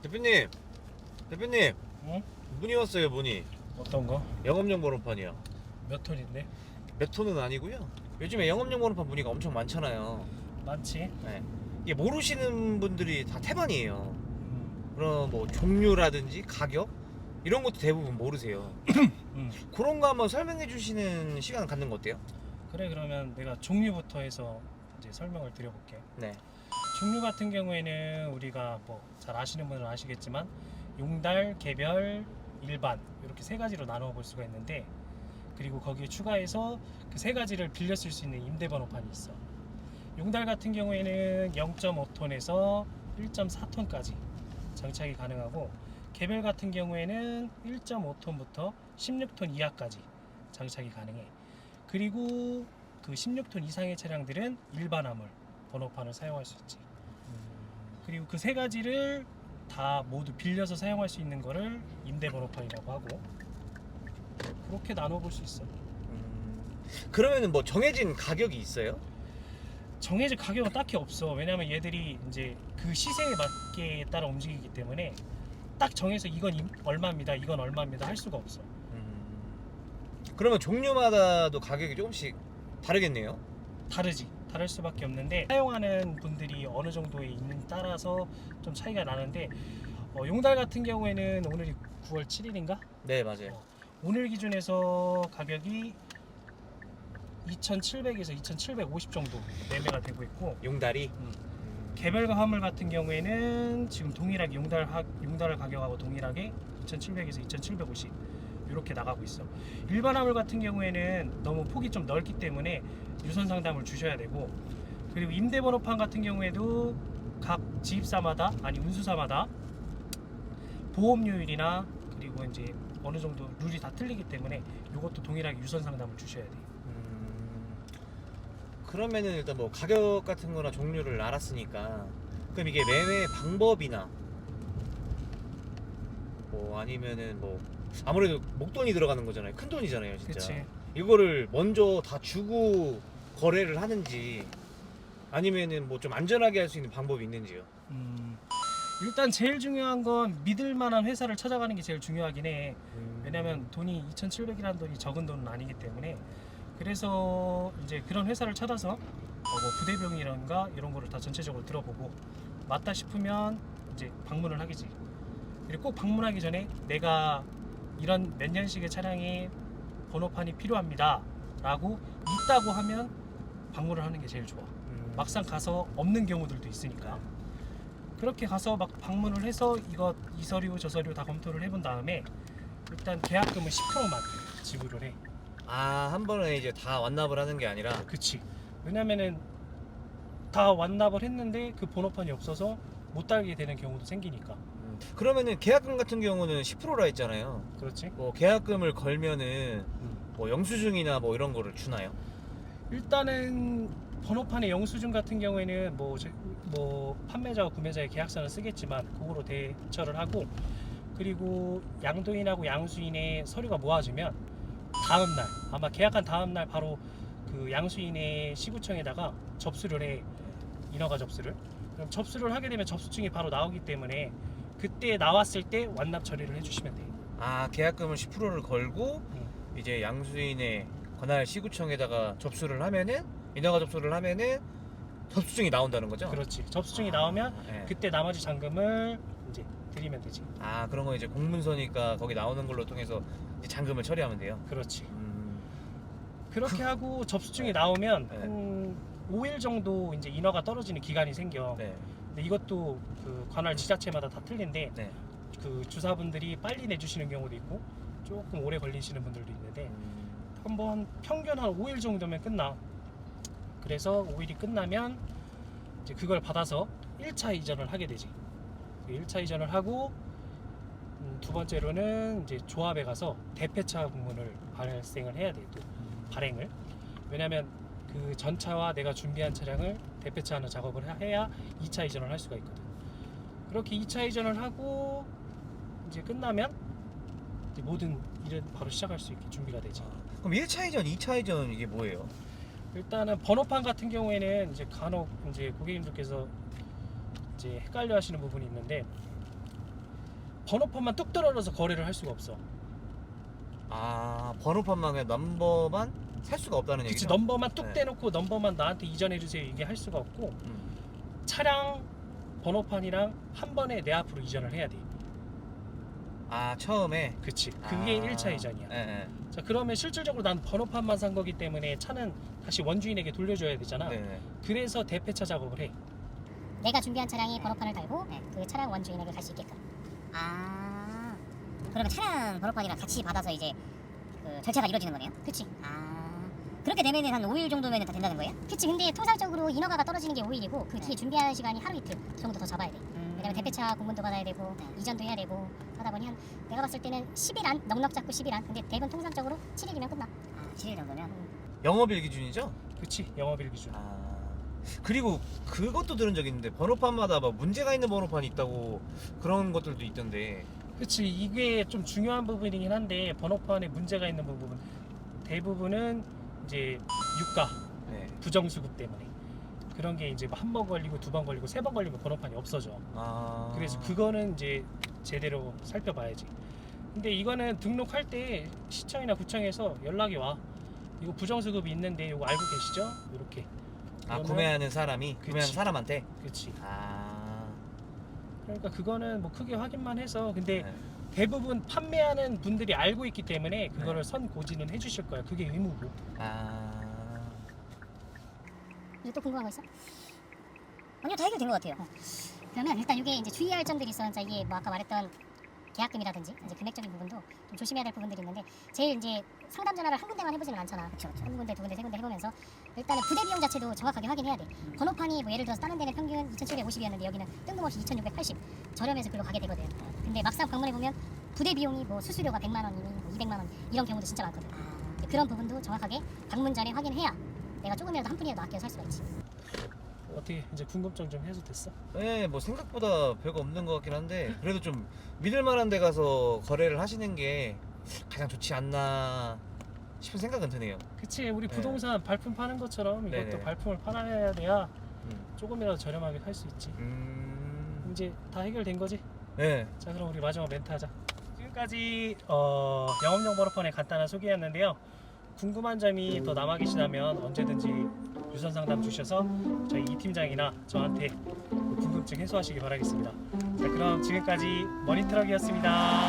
대표님, 대표님, 응? 문의 왔어요, 문의. 어떤 거? 영업용 번호판이요. 몇 톤인데? 몇 톤은 아니고요. 요즘에 영업용 번호판 문의가 엄청 많잖아요. 많지? 네. 이게 모르시는 분들이 다 태반이에요. 응. 그럼 뭐 종류라든지 가격 이런 것도 대부분 모르세요. 응. 그런 거 한번 설명해 주시는 시간 갖는 거 어때요? 그래, 그러면 내가 종류부터 해서 이제 설명을 드려볼게. 네. 종류 같은 경우에는 우리가 뭐 잘 아시는 분들은 아시겠지만 용달, 개별, 일반 이렇게 세 가지로 나누어 볼 수가 있는데, 그리고 거기에 추가해서 그 세 가지를 빌려 쓸 수 있는 임대 번호판이 있어. 용달 같은 경우에는 0.5톤에서 1.4톤까지 장착이 가능하고, 개별 같은 경우에는 1.5톤부터 16톤 이하까지 장착이 가능해. 그리고 그 16톤 이상의 차량들은 일반 화물 번호판을 사용할 수 있지. 그리고 그 세 가지를 다 모두 빌려서 사용할 수 있는 거를 임대 번호판이라고 하고, 그렇게 나눠 볼 수 있어. 그러면은 뭐 정해진 가격이 있어요? 정해진 가격은 딱히 없어. 왜냐면 얘들이 이제 그 시세에 맞게 따라 움직이기 때문에 딱 정해서 이건 얼마입니다, 이건 얼마입니다 할 수가 없어. 그러면 종류마다도 가격이 조금씩 다르겠네요. 다르지. 다를 수밖에 없는데 사용하는 분들이 어느 정도에 있는 따라서 좀 차이가 나는데, 용달 같은 경우에는 오늘이 9월 7일인가? 네, 맞아요. 오늘 기준에서 가격이 2,700에서 2,750 정도 매매가 되고 있고, 용다리. 개별과 화물 같은 경우에는 지금 동일하게 용달 가격하고 동일하게 2,700에서 2,750 이렇게 나가고 있어. 일반 화물 같은 경우에는 너무 폭이 좀 넓기 때문에 유선 상담을 주셔야 되고, 그리고 임대 번호판 같은 경우에도 각 지입사마다 아니 운수사마다 보험료율이나 그리고 이제 어느 정도 룰이 다 틀리기 때문에 이것도 동일하게 유선 상담을 주셔야 돼. 그러면은 일단 뭐 가격 같은 거나 종류를 알았으니까, 그럼 이게 매매 방법이나 뭐 아니면은 뭐 아무래도 목돈이 들어가는 거잖아요. 큰 돈이잖아요, 진짜. 그치. 이거를 먼저 다 주고 거래를 하는지, 아니면은 뭐 좀 안전하게 할 수 있는 방법이 있는지요. 일단 제일 중요한 건 믿을 만한 회사를 찾아가는 게 제일 중요하긴 해. 왜냐면 돈이 2,700이라는 돈이 적은 돈은 아니기 때문에. 그래서 이제 그런 회사를 찾아서 뭐 부대병이란가 이런 거를 다 전체적으로 들어보고 맞다 싶으면 이제 방문을 하겠지. 그리고 꼭 방문하기 전에 내가 이런 몇 년식의 차량이 번호판이 필요합니다 라고 있다고 하면 방문을 하는 게 제일 좋아. 막상 가서 없는 경우들도 있으니까. 그렇게 가서 막 방문을 해서 이 서류 저 서류 다 검토를 해본 다음에 일단 계약금은 10%만 지불을 해. 아, 한 번에 이제 다 완납을 하는 게 아니라. 그치. 왜냐면은 다 완납을 했는데 그 번호판이 없어서 못 달게 되는 경우도 생기니까. 그러면은 계약금 같은 경우는 10%라 했잖아요. 그렇지. 뭐 계약금을 걸면은 뭐 영수증이나 뭐 이런 거를 주나요? 일단은 번호판의 영수증 같은 경우에는 뭐 판매자와 구매자의 계약서는 쓰겠지만 그거로 대처를 하고, 그리고 양도인하고 양수인의 서류가 모아지면 다음날, 아마 계약한 다음날 바로 그 양수인의 시구청에다가 접수를 해. 인허가 접수를. 그럼 접수를 하게 되면 접수증이 바로 나오기 때문에 그때 나왔을 때 완납 처리를 해주시면 돼. 아, 계약금을 10%를 걸고 이제 양수인의 관할 시구청에다가 접수를 하면은, 인허가 접수를 하면은 접수증이 나온다는 거죠? 그렇지. 접수증이 나오면 네. 그때 나머지 잔금을 이제 드리면 되지. 아, 그런 거 이제 공문서니까 거기 나오는 걸로 통해서 이제 잔금을 처리하면 돼요. 그렇지. 그렇게 하고 접수증이 나오면 네. 한 5일 정도 이제 인허가 떨어지는 기간이 생겨. 네. 근데 이것도 그 관할 지자체마다 다 틀린데, 네. 그 주사분들이 빨리 내주시는 경우도 있고 조금 오래 걸리시는 분들도 있는데, 한번 평균 한 5일 정도면 끝나. 그래서 5일이 끝나면 이제 그걸 받아서 1차 이전을 하게 되지. 1차 이전을 하고, 두 번째로는 이제 조합에 가서 대폐차 부문을 발생을 해야 돼. 또 발행을. 왜냐면 그 전차와 내가 준비한 차량을 대폐차하는 작업을 해야 2차 이전을 할 수가 있거든. 그렇게 2차 이전을 하고 이제 끝나면 이제 모든 일은 바로 시작할 수 있게 준비가 되지. 그럼 1차 이전, 2차 이전 이게 뭐예요? 일단은 번호판 같은 경우에는 이제 간혹 이제 고객님들께서 이제 헷갈려 하시는 부분이 있는데, 번호판만 뚝 떨어져서 거래를 할 수가 없어. 아, 번호판만 그냥 넘버만 살 수가 없다는 그치, 얘기죠? 넘버만 뚝 네. 떼놓고 넘버만 나한테 이전해 주세요 이게 할 수가 없고, 차량 번호판이랑 한 번에 내 앞으로 이전을 해야 돼. 아, 처음에? 그치, 그게 1차 이전이야. 네. 자, 그러면 실질적으로 난 번호판만 산 거기 때문에 차는 다시 원주인에게 돌려줘야 되잖아. 네. 그래서 대폐차 작업을 해. 내가 준비한 차량이 번호판을 달고 그 차량 원주인에게 갈 수 있게끔. 아, 그러면 차량 번호판이랑 같이 받아서 이제 그 절차가 이루어지는 거네요? 그치. 아, 그렇게 되면은 한 5일 정도면 다 된다는 거예요? 그치. 근데 통상적으로 인허가가 떨어지는 게 5일이고 그 뒤에 준비하는 시간이 하루 이틀 정도 더 잡아야 돼. 왜냐면 대폐차 공문도 받아야 되고 이전도 해야 되고 하다 보니 한 내가 봤을 때는 10일 안, 넉넉 잡고 10일 안. 근데 대부분 통상적으로 7일이면 끝나. 아, 7일 정도면? 영업일 기준이죠? 그치, 영업일 기준. 아, 그리고 그것도 들은 적 있는데 번호판마다 막 문제가 있는 번호판이 있다고 그런 것들도 있던데. 그치, 이게 좀 중요한 부분이긴 한데 번호판에 문제가 있는 부분 대부분은 이제 유가 네. 부정수급 때문에 그런 게 이제 한 번 걸리고 두 번 걸리고 세 번 걸리면 번호판이 없어져. 아, 그래서 그거는 이제 제대로 살펴봐야지. 근데 이거는 등록할 때 시청이나 구청에서 연락이 와. 이거 부정수급이 있는데 이거 알고 계시죠? 이렇게. 아, 그러면- 구매하는 사람이 구매하는 그치. 사람한테. 그치. 아, 그러니까 그거는 뭐 크게 확인만 해서, 근데 네. 대부분 판매하는 분들이 알고 있기 때문에 그거를 네. 선고지는 해주실 거야. 그게 의무고. 아, 이거 또 궁금한 거 있어? 아니요, 다 해결된 것 같아요. 그러면 일단 이게 이제 주의할 점들이 있어. 자, 이게 뭐 아까 말했던 계약금이라든지 이제 금액적인 부분도 좀 조심해야 될 부분들이 있는데, 제일 이제 상담 전화를 한 군데만 해보지는 않잖아. 그렇죠. 한 군데, 두 군데, 세 군데 해보면서 일단은 부대 비용 자체도 정확하게 확인해야 돼. 번호판이 뭐 예를 들어서 다른 데는 평균 2,750이었는데 여기는 뜬금없이 2,680 저렴해서 글로 가게 되거든. 근데 막상 방문해 보면 부대 비용이 뭐 수수료가 100만 원이니 뭐 200만 원 이런 경우도 진짜 많거든. 근데 그런 부분도 정확하게 방문 전에 확인해야 내가 조금이라도 한 푼이라도 아껴 살 수가 있지. 어떻게 이제 궁금증 좀 해소됐어? 네, 뭐 생각보다 별거 없는 것 같긴 한데 그래도 좀 믿을 만한 데 가서 거래를 하시는 게 가장 좋지 않나 싶은 생각은 드네요. 그치, 우리 네. 부동산 발품 파는 것처럼 이것도 네네. 발품을 팔아야 돼야 음. 조금이라도 저렴하게 살 수 있지. 이제 다 해결된 거지? 네. 자, 그럼 우리 마지막 멘트 하자. 지금까지 영업용 번호판의 간단한 소개였는데요. 궁금한 점이 더 남아 계시다면 언제든지 유선 상담 주셔서 저희 이 팀장이나 저한테 궁금증 해소하시기 바라겠습니다. 자, 그럼 지금까지 머니트럭이었습니다.